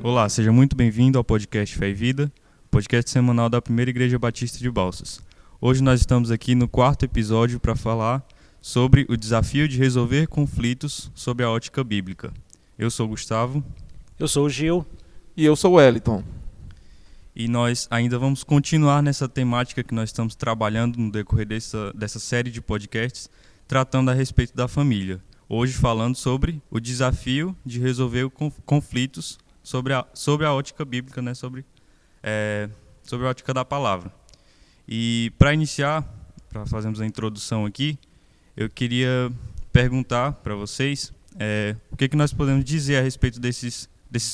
Olá, seja muito bem-vindo ao podcast Fé e Vida, podcast semanal da Primeira Igreja Batista de Balsas. Hoje nós estamos aqui no quarto episódio para falar sobre o desafio de resolver conflitos sob a ótica bíblica. Eu sou o Gustavo. Eu sou o Gil. E eu sou o Wellington. E nós ainda vamos continuar nessa temática que nós estamos trabalhando no decorrer dessa série de podcasts, tratando a respeito da família. Hoje falando sobre o desafio de resolver conflitos sobre a ótica bíblica, né? sobre a ótica da palavra. E para iniciar, para fazermos a introdução aqui, eu queria perguntar para vocês o que nós podemos dizer a respeito desses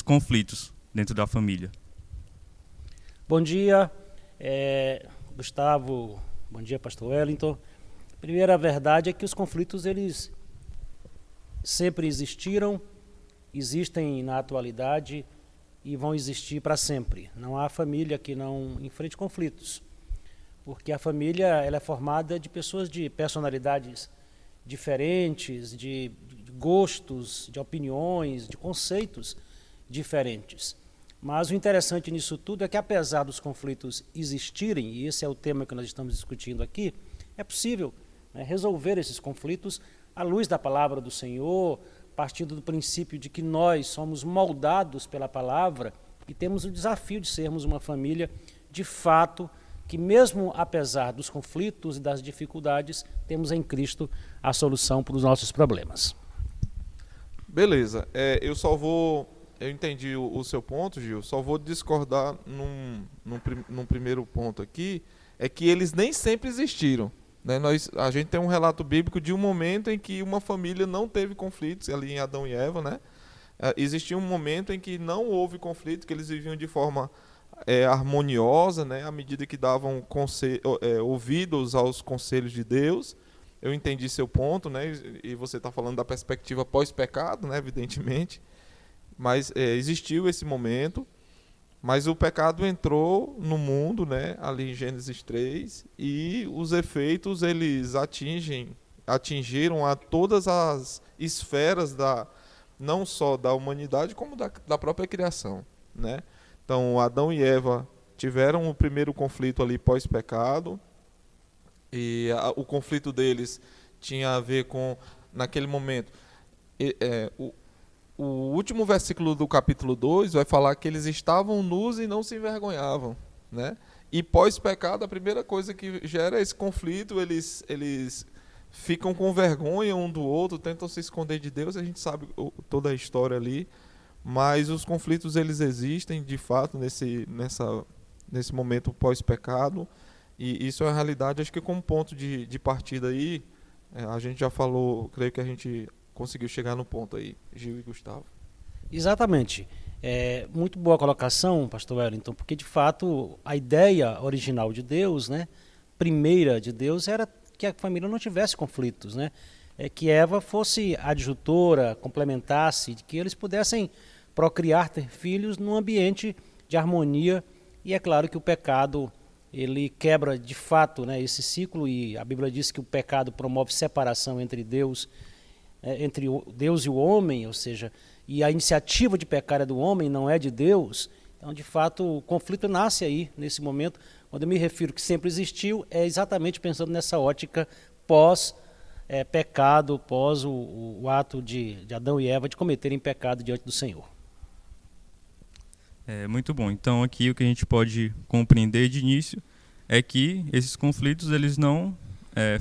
conflitos dentro da família. Bom dia, Gustavo. Bom dia, pastor Wellington. A primeira verdade é que os conflitos, eles sempre existiram, existem na atualidade e vão existir para sempre. Não há família que não enfrente conflitos, porque a família ela é formada de pessoas de personalidades diferentes, de gostos, de opiniões, de conceitos diferentes. Mas o interessante nisso tudo é que, apesar dos conflitos existirem, e esse é o tema que nós estamos discutindo aqui, é possível resolver esses conflitos à luz da palavra do Senhor, partindo do princípio de que nós somos moldados pela palavra e temos o desafio de sermos uma família, de fato, que mesmo apesar dos conflitos e das dificuldades, temos em Cristo a solução para os nossos problemas. Beleza, eu entendi o seu ponto, Gil, só vou discordar num primeiro ponto aqui, é que eles nem sempre existiram. Né? A gente tem um relato bíblico de um momento em que uma família não teve conflitos, ali em Adão e Eva, né? Existia um momento em que não houve conflito, que eles viviam de forma harmoniosa, né? À medida que davam ouvidos aos conselhos de Deus. Eu entendi seu ponto, né? E você está falando da perspectiva pós-pecado, né? Evidentemente. Mas existiu esse momento, mas o pecado entrou no mundo, né, ali em Gênesis 3, e os efeitos eles atingiram a todas as esferas não só da humanidade, como da própria criação, né? Então, Adão e Eva tiveram o primeiro conflito ali pós-pecado, e o conflito deles tinha a ver com, naquele momento, o último versículo do capítulo 2 vai falar que eles estavam nus e não se envergonhavam, né? E pós-pecado, a primeira coisa que gera esse conflito, eles ficam com vergonha um do outro, tentam se esconder de Deus, a gente sabe toda a história ali, mas os conflitos eles existem de fato nesse momento pós-pecado, e isso é a realidade. Acho que como ponto de partida aí, a gente já falou, creio que a gente conseguiu chegar no ponto aí, Gil e Gustavo. Exatamente. Muito boa colocação, pastor Wellington, porque de fato a ideia original de Deus, né, primeira de Deus, era que a família não tivesse conflitos, né? Que Eva fosse adjutora, complementasse, que eles pudessem procriar, ter filhos num ambiente de harmonia. E é claro que o pecado ele quebra de fato, né, esse ciclo, e a Bíblia diz que o pecado promove separação entre Deus e o homem, ou seja, e a iniciativa de pecar é do homem, não é de Deus. Então, de fato, o conflito nasce aí, nesse momento. Quando eu me refiro que sempre existiu, é exatamente pensando nessa ótica pós-pecado, pós o ato de Adão e Eva de cometerem pecado diante do Senhor. Muito bom. Então, aqui o que a gente pode compreender de início é que esses conflitos eles não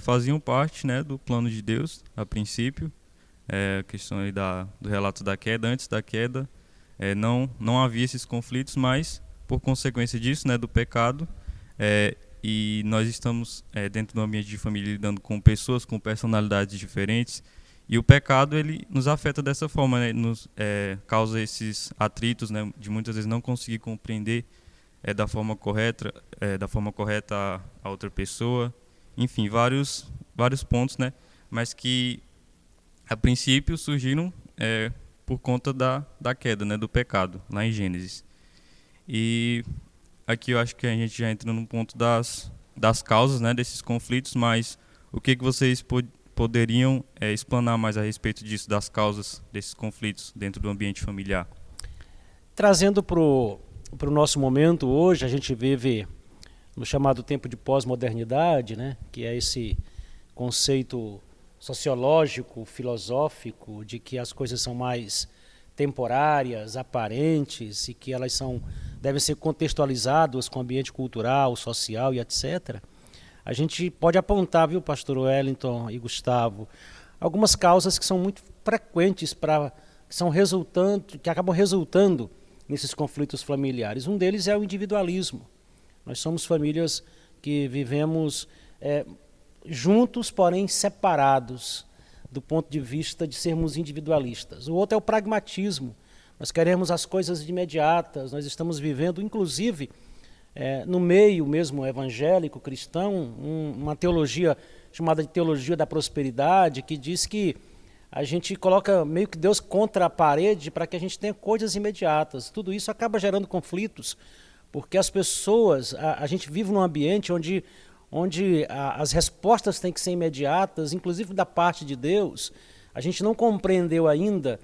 faziam parte, né, do plano de Deus, a princípio. A questão aí do relato da queda, antes da queda, não havia esses conflitos, mas por consequência disso, né, do pecado, e nós estamos dentro do ambiente de família lidando com pessoas com personalidades diferentes, e o pecado ele nos afeta dessa forma, né, nos causa esses atritos, né, de muitas vezes não conseguir compreender da forma correta a outra pessoa, enfim, vários pontos, né, mas que a princípio surgiram por conta da queda, né, do pecado, lá em Gênesis. E aqui eu acho que a gente já entra no ponto das causas, né, desses conflitos, mas o que vocês poderiam explanar mais a respeito disso, das causas desses conflitos dentro do ambiente familiar? Trazendo para o nosso momento hoje, a gente vive no chamado tempo de pós-modernidade, né? Que é esse conceito sociológico, filosófico, de que as coisas são mais temporárias, aparentes, e que elas devem ser contextualizadas com o ambiente cultural, social e etc. A gente pode apontar, viu, pastor Wellington e Gustavo, algumas causas que são muito frequentes, que acabam resultando nesses conflitos familiares. Um deles é o individualismo. Nós somos famílias que vivemos juntos, porém separados, do ponto de vista de sermos individualistas. O outro é o pragmatismo. Nós queremos as coisas imediatas, nós estamos vivendo, inclusive, no meio mesmo evangélico, cristão, uma teologia chamada de teologia da prosperidade, que diz que a gente coloca meio que Deus contra a parede para que a gente tenha coisas imediatas. Tudo isso acaba gerando conflitos, porque as pessoas, a gente vive num ambiente onde as respostas têm que ser imediatas, inclusive da parte de Deus. A gente não compreendeu ainda,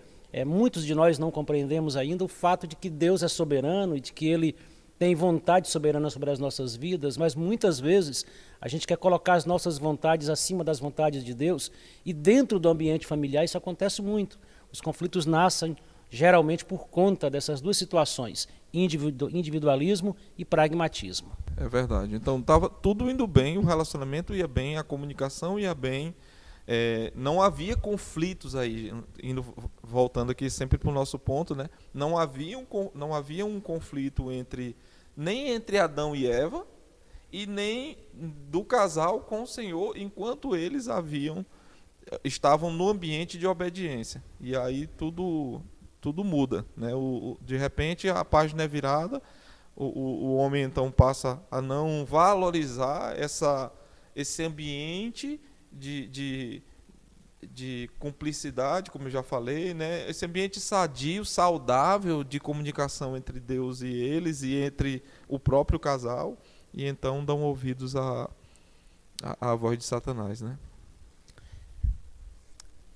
muitos de nós não compreendemos ainda o fato de que Deus é soberano e de que Ele tem vontade soberana sobre as nossas vidas, mas muitas vezes a gente quer colocar as nossas vontades acima das vontades de Deus, e dentro do ambiente familiar isso acontece muito. Os conflitos nascem geralmente por conta dessas duas situações, individualismo e pragmatismo. É verdade. Então estava tudo indo bem, o relacionamento ia bem, a comunicação ia bem, não havia conflitos aí, voltando aqui sempre para o nosso ponto, né? Não havia um conflito nem entre Adão e Eva, e nem do casal com o Senhor, enquanto eles estavam no ambiente de obediência. E aí tudo muda, né? De repente a página é virada, o homem então passa a não valorizar esse ambiente de cumplicidade, como eu já falei, né? Esse ambiente sadio, saudável de comunicação entre Deus e eles, e entre o próprio casal, e então dão ouvidos à voz de Satanás, né?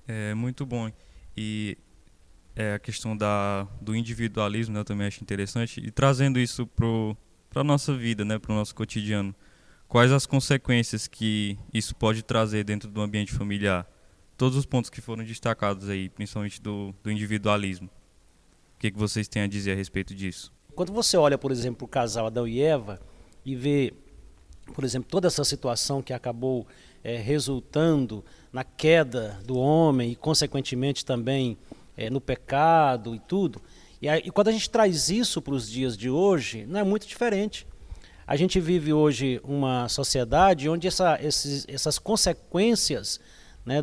É muito bom. E a questão do individualismo, né, eu também acho interessante. E trazendo isso para a nossa vida, né, para o nosso cotidiano, quais as consequências que isso pode trazer dentro do ambiente familiar? Todos os pontos que foram destacados aí, principalmente do individualismo. O que vocês têm a dizer a respeito disso? Quando você olha, por exemplo, o casal Adão e Eva e vê, por exemplo, toda essa situação que acabou resultando na queda do homem e, consequentemente, também no pecado e tudo, e quando a gente traz isso para os dias de hoje, não é muito diferente. A gente vive hoje uma sociedade onde essas consequências, né,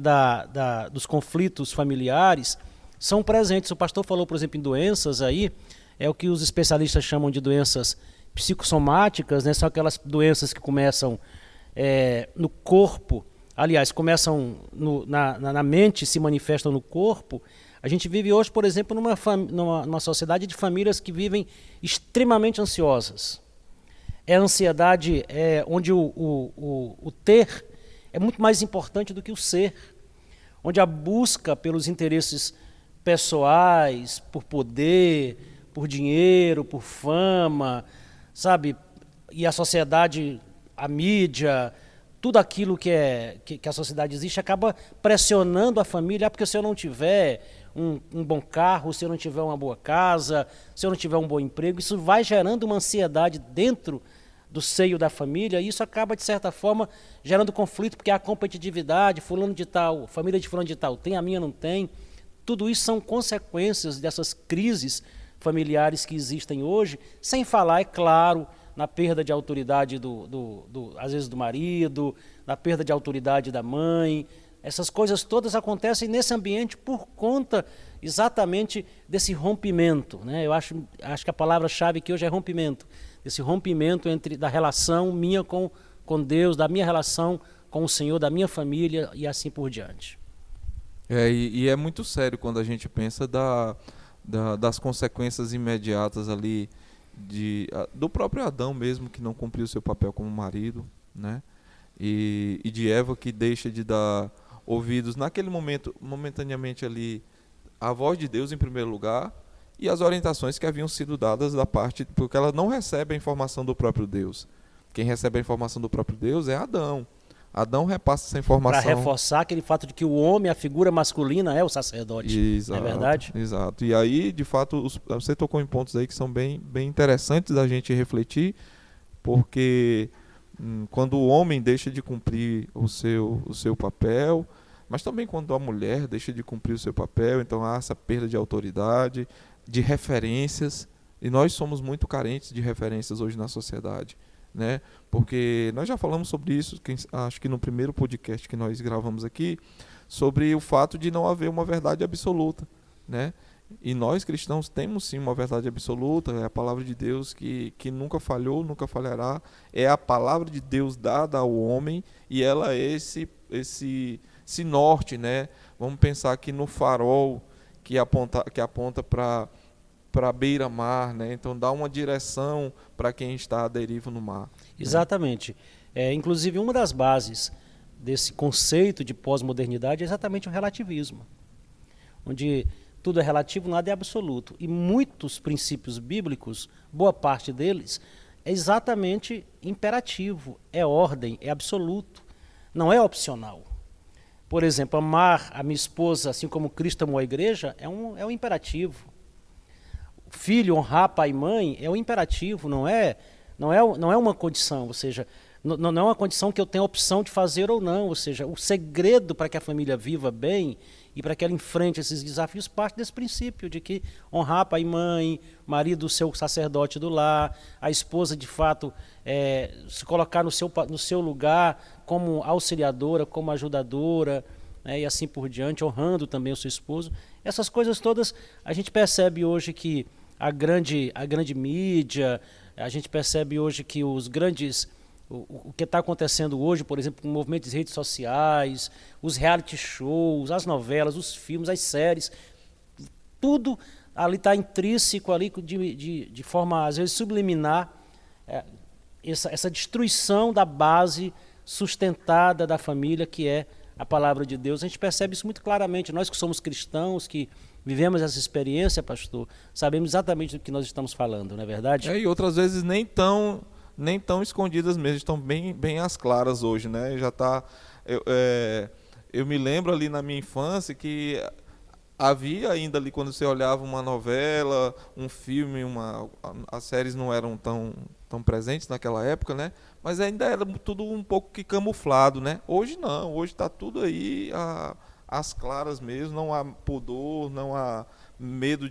dos conflitos familiares são presentes. O pastor falou, por exemplo, em doenças aí, é o que os especialistas chamam de doenças psicossomáticas, né? São aquelas doenças que começam no corpo, aliás, começam na mente, se manifestam no corpo. A gente vive hoje, por exemplo, numa sociedade de famílias que vivem extremamente ansiosas. A ansiedade onde o ter é muito mais importante do que o ser, onde a busca pelos interesses pessoais, por poder, por dinheiro, por fama, sabe? E a sociedade, a mídia, tudo aquilo que a sociedade existe acaba pressionando a família, porque se eu não tiver um bom carro, se eu não tiver uma boa casa, se eu não tiver um bom emprego, isso vai gerando uma ansiedade dentro do seio da família, e isso acaba, de certa forma, gerando conflito, porque há competitividade, fulano de tal, família de fulano de tal tem, a minha não tem. Tudo isso são consequências dessas crises familiares que existem hoje, sem falar, é claro, na perda de autoridade às vezes do marido, na perda de autoridade da mãe. Essas coisas todas acontecem nesse ambiente por conta exatamente desse rompimento, né? Eu acho que a palavra-chave aqui hoje é rompimento. Esse rompimento da relação minha com Deus, da minha relação com o Senhor, da minha família e assim por diante. E é muito sério quando a gente pensa das consequências imediatas ali do próprio Adão mesmo, que não cumpriu seu papel como marido, né? E de Eva, que deixa de dar ouvidos naquele momento, momentaneamente ali, à voz de Deus em primeiro lugar, e as orientações que haviam sido dadas da parte, porque ela não recebe a informação do próprio Deus. Quem recebe a informação do próprio Deus é Adão. Adão repassa essa informação. Para reforçar aquele fato de que o homem, a figura masculina, é o sacerdote. Exato, não é verdade? Exato. E aí, de fato, você tocou em pontos aí que são bem interessantes da gente refletir, porque quando o homem deixa de cumprir o seu papel, mas também quando a mulher deixa de cumprir o seu papel, então há essa perda de autoridade, de referências, e nós somos muito carentes de referências hoje na sociedade, né? Porque nós já falamos sobre isso, acho que no primeiro podcast que nós gravamos aqui, sobre o fato de não haver uma verdade absoluta, né? E nós cristãos temos sim uma verdade absoluta, é a palavra de Deus que nunca falhou, nunca falhará, é a palavra de Deus dada ao homem, e ela é esse norte, né? Vamos pensar aqui no farol que aponta para a beira-mar, né? Então dá uma direção para quem está à deriva no mar. Exatamente. Inclusive, uma das bases desse conceito de pós-modernidade é exatamente o relativismo, onde tudo é relativo, nada é absoluto. E muitos princípios bíblicos, boa parte deles, é exatamente imperativo, é ordem, é absoluto, não é opcional. Por exemplo, amar a minha esposa assim como Cristo amou a igreja é um imperativo. Filho honrar pai e mãe é um imperativo, não é uma condição, ou seja, não é uma condição que eu tenho a opção de fazer ou não, ou seja, o segredo para que a família viva bem e para que ela enfrente esses desafios parte desse princípio de que honrar pai e mãe, marido seu sacerdote do lar, a esposa de fato se colocar no seu lugar como auxiliadora, como ajudadora, né, e assim por diante, honrando também o seu esposo. Essas coisas todas a gente percebe hoje que a grande mídia, a gente percebe hoje que o que está acontecendo hoje, por exemplo, com o movimento de redes sociais, os reality shows, as novelas, os filmes, as séries, tudo ali está intrínseco ali de forma, às vezes, subliminar, essa destruição da base sustentada da família, que é a palavra de Deus. A gente percebe isso muito claramente. Nós que somos cristãos, que vivemos essa experiência, pastor, sabemos exatamente do que nós estamos falando, não é verdade? E outras vezes nem tão escondidas mesmo, estão bem às claras hoje, né? Já tá, eu me lembro ali na minha infância que havia ainda ali, quando você olhava uma novela, um filme, as séries não eram tão presentes naquela época, né? Mas ainda era tudo um pouco que camuflado, né? Hoje não, hoje está tudo aí às claras mesmo, não há pudor, não há medo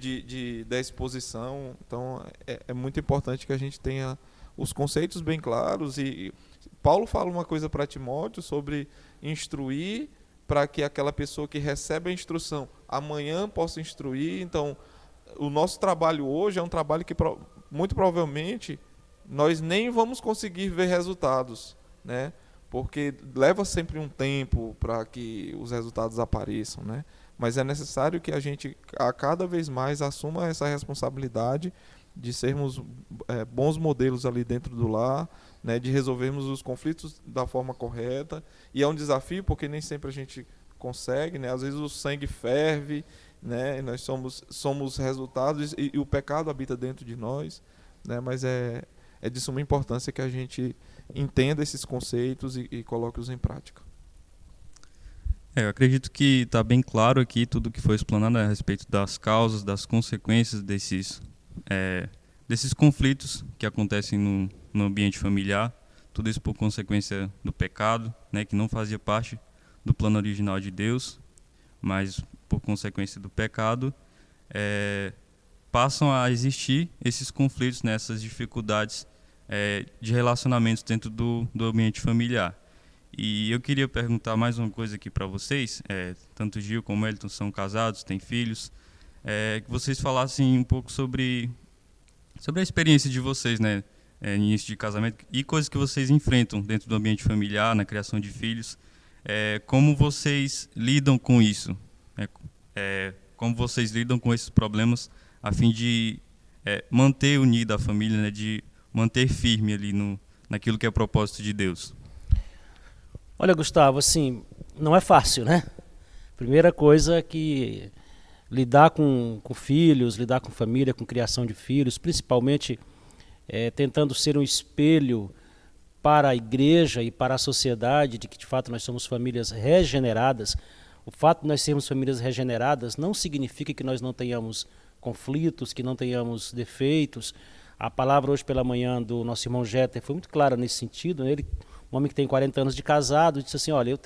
da exposição. Então é muito importante que a gente tenha os conceitos bem claros, e Paulo fala uma coisa para Timóteo sobre instruir, para que aquela pessoa que recebe a instrução amanhã possa instruir. Então, o nosso trabalho hoje é um trabalho que muito provavelmente nós nem vamos conseguir ver resultados, né? Porque leva sempre um tempo para que os resultados apareçam, né? Mas é necessário que a gente a cada vez mais assuma essa responsabilidade de sermos bons modelos ali dentro do lar, né, de resolvermos os conflitos da forma correta. E é um desafio porque nem sempre a gente consegue, né? Às vezes o sangue ferve, né? Nós somos resultados e o pecado habita dentro de nós, né? Mas é de suma importância que a gente entenda esses conceitos e coloque-os em prática. Eu acredito que está bem claro aqui tudo que foi explanado a respeito das causas, das consequências desses conflitos que acontecem no ambiente familiar, tudo isso por consequência do pecado, né, que não fazia parte do plano original de Deus, mas por consequência do pecado, passam a existir esses conflitos, né, essas dificuldades de relacionamentos dentro do ambiente familiar. E eu queria perguntar mais uma coisa aqui para vocês, tanto o Gil como o Elton são casados, têm filhos, que vocês falassem um pouco sobre a experiência de vocês, né, no início de casamento, e coisas que vocês enfrentam dentro do ambiente familiar, na criação de filhos, como vocês lidam com isso, como vocês lidam com esses problemas a fim de manter unida a família, né, de manter firme ali naquilo que é propósito de Deus. Olha, Gustavo, assim, não é fácil, né? Primeira coisa que lidar com filhos, lidar com família, com criação de filhos, principalmente tentando ser um espelho para a igreja e para a sociedade de que de fato nós somos famílias regeneradas. O fato de nós sermos famílias regeneradas não significa que nós não tenhamos conflitos, que não tenhamos defeitos. A palavra hoje pela manhã do nosso irmão Jeter foi muito clara nesse sentido. Ele, um homem que tem 40 anos de casado, disse assim, olha, eu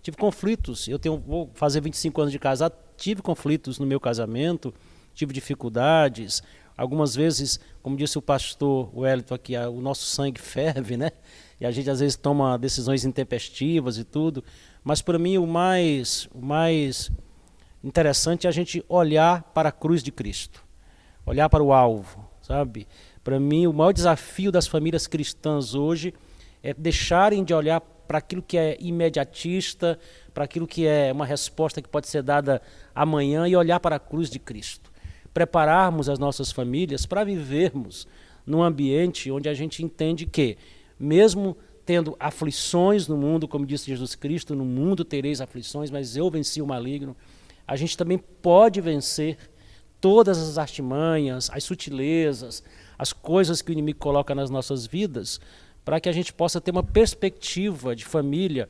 tive conflitos, vou fazer 25 anos de casado, tive conflitos no meu casamento, tive dificuldades. Algumas vezes, como disse o pastor Wellington aqui, o nosso sangue ferve, né? E a gente às vezes toma decisões intempestivas e tudo. Mas para mim o mais interessante é a gente olhar para a cruz de Cristo, olhar para o alvo, sabe? Para mim o maior desafio das famílias cristãs hoje é deixarem de olhar para aquilo que é imediatista, para aquilo que é uma resposta que pode ser dada amanhã e olhar para a cruz de Cristo. Prepararmos as nossas famílias para vivermos num ambiente onde a gente entende que, mesmo tendo aflições no mundo, como disse Jesus Cristo, no mundo tereis aflições, mas eu venci o maligno, a gente também pode vencer todas as artimanhas, as sutilezas, as coisas que o inimigo coloca nas nossas vidas, para que a gente possa ter uma perspectiva de família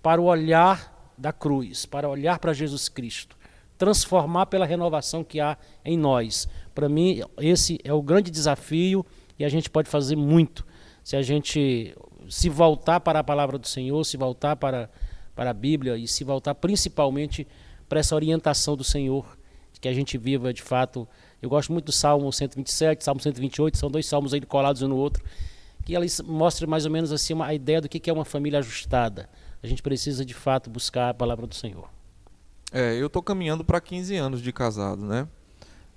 para o olhar da cruz, para olhar para Jesus Cristo, transformar pela renovação que há em nós. Para mim, esse é o grande desafio e a gente pode fazer muito se a gente se voltar para a palavra do Senhor, se voltar para a Bíblia e se voltar principalmente para essa orientação do Senhor, de que a gente viva de fato. Eu gosto muito do Salmo 127, Salmo 128, são dois salmos aí colados um no outro, que eles mostram mais ou menos assim a ideia do que é uma família ajustada. A gente precisa de fato buscar a palavra do Senhor. Eu estou caminhando para 15 anos de casado, né?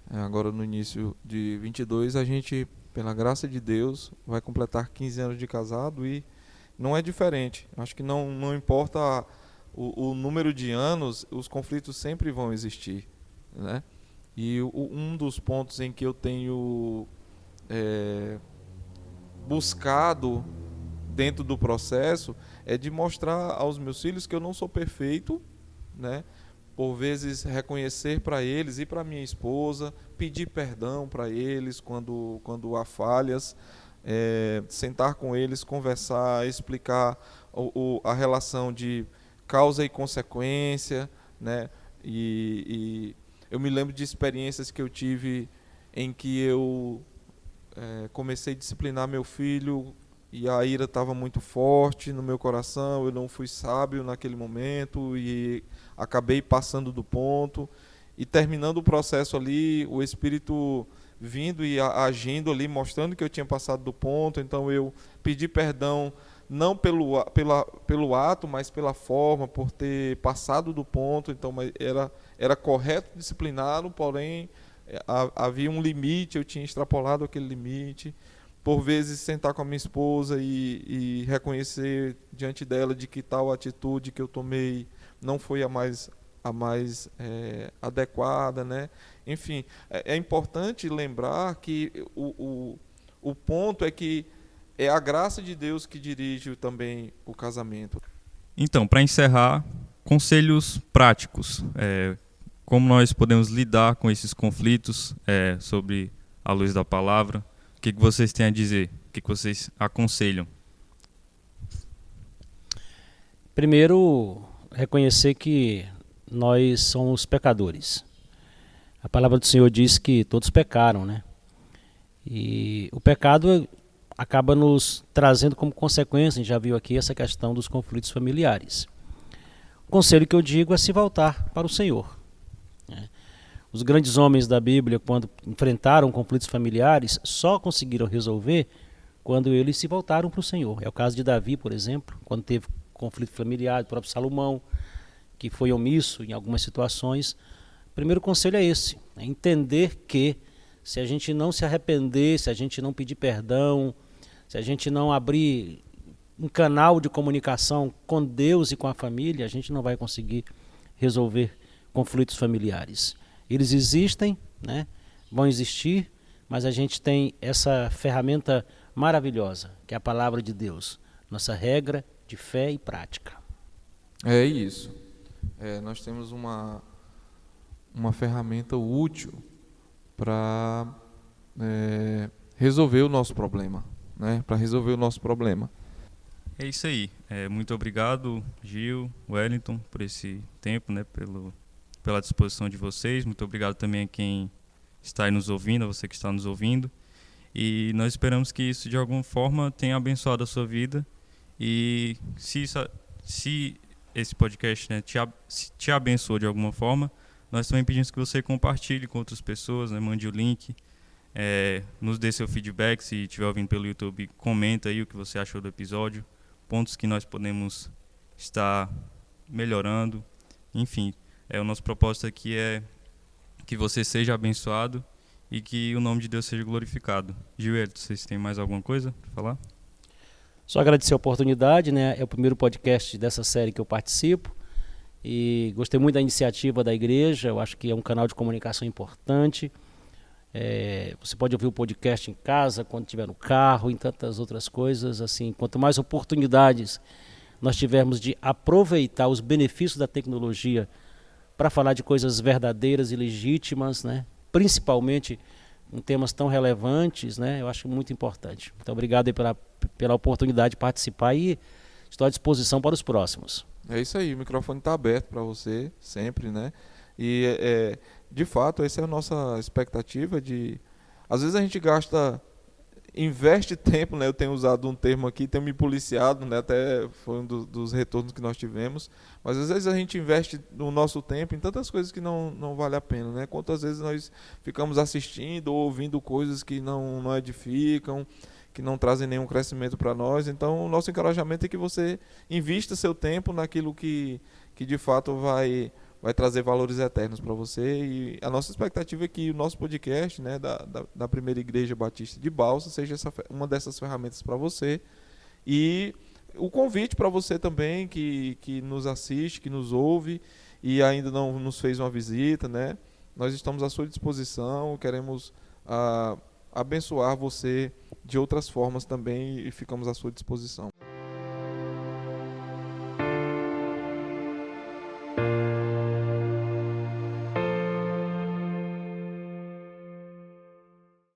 Agora no início de 22 a gente, pela graça de Deus, vai completar 15 anos de casado e não é diferente. Acho que não importa o número de anos, os conflitos sempre vão existir, né? E um dos pontos em que eu tenho buscado dentro do processo é de mostrar aos meus filhos que eu não sou perfeito, né? Por vezes reconhecer para eles e para minha esposa, pedir perdão para eles quando há falhas, sentar com eles, conversar, explicar a relação de causa e consequência, né? E eu me lembro de experiências que eu tive em que eu comecei a disciplinar meu filho e a ira estava muito forte no meu coração, eu não fui sábio naquele momento e acabei passando do ponto e terminando o processo ali, o Espírito vindo e agindo ali, mostrando que eu tinha passado do ponto, então eu pedi perdão não pelo ato, mas pela forma, por ter passado do ponto, então era correto discipliná-lo, porém havia um limite, eu tinha extrapolado aquele limite. Por vezes sentar com a minha esposa e reconhecer diante dela de que tal atitude que eu tomei não foi a mais adequada, né? Enfim, é importante lembrar que o ponto é que é a graça de Deus que dirige também o casamento. Então, para encerrar, conselhos práticos. Como nós podemos lidar com esses conflitos sobre a luz da palavra? O que vocês têm a dizer? O que vocês aconselham? Primeiro, reconhecer que nós somos pecadores. A palavra do Senhor diz que todos pecaram, né? E o pecado acaba nos trazendo como consequência, a gente já viu aqui essa questão dos conflitos familiares. O conselho que eu digo é se voltar para o Senhor, né? Os grandes homens da Bíblia, quando enfrentaram conflitos familiares, só conseguiram resolver quando eles se voltaram para o Senhor. É o caso de Davi, por exemplo, quando teve conflito familiar, o próprio Salomão, que foi omisso em algumas situações. O primeiro conselho é esse, é entender que se a gente não se arrepender, se a gente não pedir perdão, se a gente não abrir um canal de comunicação com Deus e com a família, a gente não vai conseguir resolver conflitos familiares. Eles existem, né? Vão existir, mas a gente tem essa ferramenta maravilhosa, que é a palavra de Deus, nossa regra de fé e prática. É isso. Nós temos uma ferramenta útil para resolver o nosso problema, né? Para resolver o nosso problema. É isso aí. Muito obrigado, Gil, Wellington, por esse tempo, né? Pela disposição de vocês. Muito obrigado também a quem está aí nos ouvindo, a você que está nos ouvindo. E nós esperamos que isso de alguma forma tenha abençoado a sua vida. E se esse podcast, né, te abençoou de alguma forma, nós também pedimos que você compartilhe com outras pessoas, né, mande o link, nos dê seu feedback. Se estiver ouvindo pelo YouTube, comenta aí o que você achou do episódio, pontos que nós podemos estar melhorando. Enfim, o nosso propósito aqui é que você seja abençoado e que o nome de Deus seja glorificado. Gilberto, vocês têm mais alguma coisa para falar? Só agradecer a oportunidade, né? É o primeiro podcast dessa série que eu participo e gostei muito da iniciativa da igreja. Eu acho que é um canal de comunicação importante. Você pode ouvir o podcast em casa, quando estiver no carro, em tantas outras coisas. Assim, quanto mais oportunidades nós tivermos de aproveitar os benefícios da tecnologia para falar de coisas verdadeiras e legítimas, né? Principalmente em temas tão relevantes, né? Eu acho muito importante. Então, obrigado aí pela oportunidade de participar e estou à disposição para os próximos. É isso aí, o microfone está aberto para você, sempre, né? E, de fato, essa é a nossa expectativa de... Às vezes a gente investe tempo, né? Eu tenho usado um termo aqui, tenho me policiado, né? Até foi um dos retornos que nós tivemos. Mas às vezes a gente investe o nosso tempo em tantas coisas que não vale a pena, né? Quantas vezes nós ficamos assistindo ou ouvindo coisas que não edificam, que não trazem nenhum crescimento para nós. Então, o nosso encorajamento é que você invista seu tempo naquilo que de fato vai trazer valores eternos para você. E a nossa expectativa é que o nosso podcast, né, da Primeira Igreja Batista de Balsa, seja uma dessas ferramentas para você. E o convite para você também que nos assiste, que nos ouve e ainda não nos fez uma visita, né? Nós estamos à sua disposição, queremos abençoar você de outras formas também e ficamos à sua disposição.